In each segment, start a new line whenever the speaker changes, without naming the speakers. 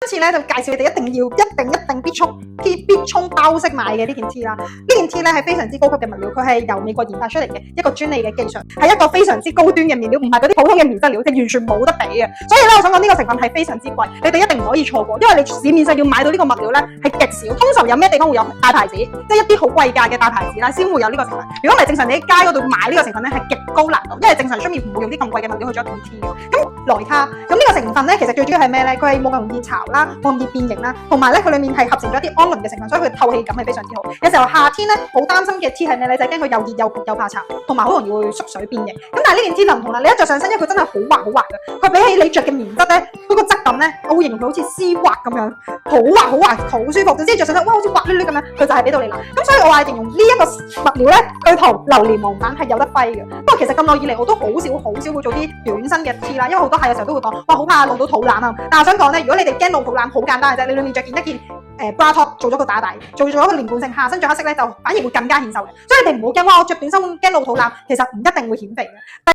今次咧就介紹你哋一定必衝包式買嘅呢件 T 啦。呢件 T 咧係非常之高級嘅物料，佢係由美國研發出嚟嘅一個專利嘅技術，係一個非常之高端嘅面料，唔係嗰啲普通嘅棉質料，係完全冇得比嘅。所以咧，我想講呢個成分係非常之貴，你哋一定唔可以錯過，因為你市面上要買到呢個物料咧係極少，通常有咩地方會有大牌子，即係一啲好貴價嘅大牌子啦，先會有呢個成分。如果唔係正常你喺街嗰度買呢個成分咧係極高難度，因為正常出面唔會用啲咁貴嘅物料去做一件 T 嘅。咁萊卡咁呢個成分咧，其實最主要係咩咧？佢係冇咁容易潮啦，冇咁容易變形啦，同埋咧佢裡面係合成咗一啲氨纶嘅成分，所以佢透氣感係非常之好。有時候夏天咧好擔心嘅 T 係咩咧？就係驚佢又熱又怕潮，同埋好容易會縮水變形。咁但係呢件 T 就唔同啦，你一着上身，因為佢真係好滑嘅，佢比起你着嘅棉質咧，嗰個質感咧，我會形容佢好似絲滑咁樣，好滑，好舒服。總之着上身，哇，好似滑捋捋咁樣，佢就係俾到你啦。咁所以我話形容呢一個物料咧，佢同榴蓮忘返係有得揮嘅。不過其實咁耐以嚟，我都好少會做啲短身嘅 T 啦，因為好多客有時候都會講，哇，好怕露到肚腩啊！但係我想講咧，如果你哋驚露肚腩，好簡單嘅啫，你裡面着件一件bra top 做咗個打底，做咗一個連貫性，下身着黑色咧就反而會更加顯瘦嘅。所以你哋唔好驚，哇！我着短身驚露肚腩，其實唔一定會顯肥嘅。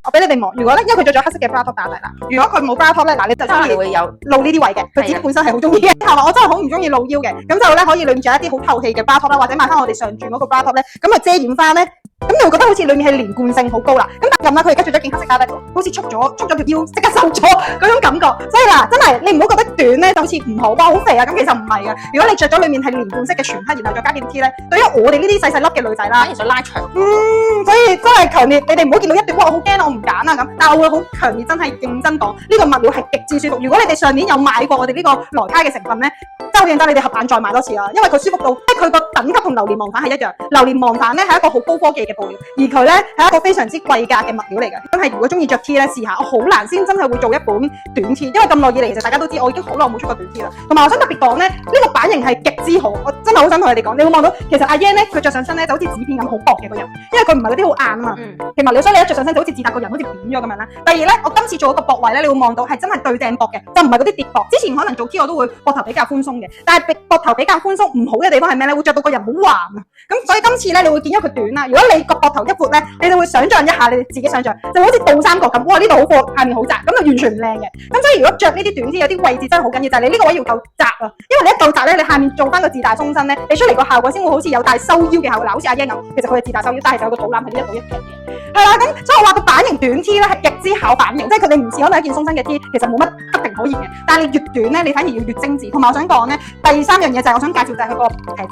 我俾你哋望，如果咧，因為佢着咗黑色嘅 bra top 打底啦，如果佢冇 bra top 咧，嗱你就可能會有露呢啲位嘅，佢自己本身係好中意嘅，係嘛？我真係好唔中意露腰嘅，咁就咧可以裡面着一啲好透氣嘅 bra top 啦，或者買翻我哋上轉嗰個 bra top 咧，咁啊遮掩翻咧。咁你會覺得好似裡面係連貫性好高啦，咁但係咁啦，佢而家着咗件黑色打底，好似束咗條腰，即刻瘦咗嗰種感覺。所以嗱，真係你唔好覺得短咧就好似唔好，哇好肥啊！咁其實唔係嘅。如果你着咗裡面係連貫式嘅全黑，然後再加件 T 咧，對於我哋呢啲細細粒嘅女仔啦，反而想拉長。所以真係強烈，你哋唔好見到一段哇，我好驚啊，我唔揀啊咁。但係我會好強烈，真係認真講，呢個物料係極之舒服。如果你哋上年有買過我哋呢個萊卡嘅成分咧，真係好認真，你哋合眼再買多次啦，因為佢舒服到，即係佢個等級同榴蓮忘返係一樣。榴蓮忘返咧係一個好高科技嘅布料，而佢咧係一個非常之貴價嘅物料嚟嘅。真係如果中意着 T 咧，試下，我好難先真係會做一本短 T，因為咁耐以嚟，其實大家都知我已經好耐冇出過短 T 啦。同埋我想特別講咧，呢個版型係極之好，我真係好想同你哋講，你會望到其實阿 Yan 咧佢着上身咧就好似紙片咁好薄嘅個人，因為佢唔係嗰啲好硬啊嘛嘅物料，所以你一着上身就好似自達個人好似扁咗咁樣啦。第二咧，我今次做一個膊位咧，你會望到係真係對正膊嘅，就唔係嗰啲跌膊。之前可能做 T 我都會膊頭比較寬鬆嘅，但係膊頭比較寬鬆唔好嘅地方係咩咧？會着到個人好橫啊！咁所以今次咧，你會見咗佢短啦。如果你個膊頭一闊咧，你就會想象一下，你哋自己想象就好似倒三角咁，哇！呢度好闊，下面好窄，咁就完全唔靚嘅。咁所以如果着呢啲短 T，有啲位置真係好緊要，就係你呢個位要夠窄啊，因為你一夠窄咧，你下面做翻個自大鬆身咧，你出嚟個效果先會好似有大收腰嘅效果。嗱，好似阿 Yan 咁，其實佢係自大收腰，但係就有個肚腩喺呢一度一撇嘅。係啦，咁所以我話個版型短 T 咧係極之考版型，即係佢哋唔似可能一件鬆身嘅 T，其實冇乜得定可言嘅。但係你越短咧，你反而要越精緻。同埋我想講咧，第三樣嘢就係我想介紹就係佢個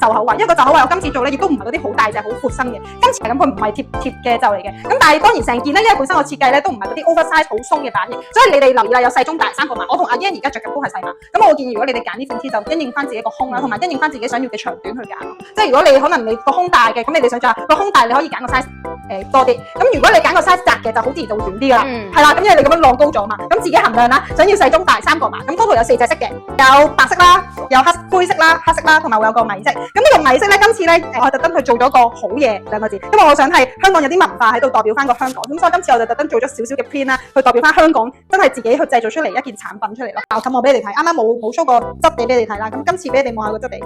袖口位，因為個袖口位我今次做咧亦都唔係嗰啲好大隻、好闊身嘅，今次係咁，佢唔係貼嘅袖嚟嘅。咁但係當然成件咧，因為本身我設計咧都唔係嗰啲 oversize 好鬆嘅版型，所以你哋留意啦，有細中大3個碼。我同阿 Yan 而家着嘅都係細碼，咁我建議如果你哋揀呢款 T 就因應翻自己個胸啦，同埋因應翻自己想要嘅長短去揀。即係如果你可能你個胸大嘅，咁你哋想着個胸大，你可以揀個 size 多啲。咁如果你揀個 size 窄嘅，就好自然就會短啲噶啦。係啦，咁因為你咁樣浪高咗嘛，咁自己衡量啦，想要細中大3個碼。咁嗰度有4隻色嘅，有白色啦，有灰色啦、黑色啦，同埋會有個米色。咁呢個米色咧，今次咧我特登去做咗個好嘢2個字，因為我想係香港有啲文化喺度代表翻個香港。咁所以今次我就特登做咗少少嘅 print 啦，去代表翻香港，真係自己去製造出嚟一件產品出嚟咯。咁我俾你哋睇，啱啱冇 show 個質地俾你哋睇啦。咁今次俾你哋望下個質地，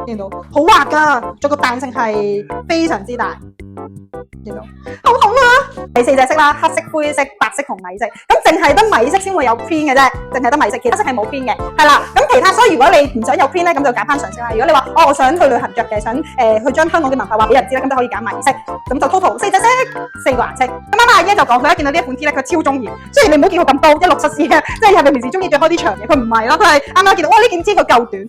見到好滑㗎，做個彈性係非常之大。見到好好啊！第4隻色啦，黑色、灰色、白色同米色。咁淨係得米色先會有 print 嘅啫，淨係得米色，其他色係冇 print 嘅。係啦，咁其他所以如果你唔想有 print 咧，咁就揀翻常色啦。如果你話我想去旅行着嘅，想去將香港嘅文化話俾人知咧，咁就可以揀米色。咁就 total 4隻色，4個顏色。咁啱阿 Yan 就講佢一見到呢一款 T 咧，佢超中意。雖然你唔好見佢咁高，167C嘅，即係係咪平時中意着開啲長嘅？佢唔係咯，佢係啱啱見到哇呢件 T 佢夠短。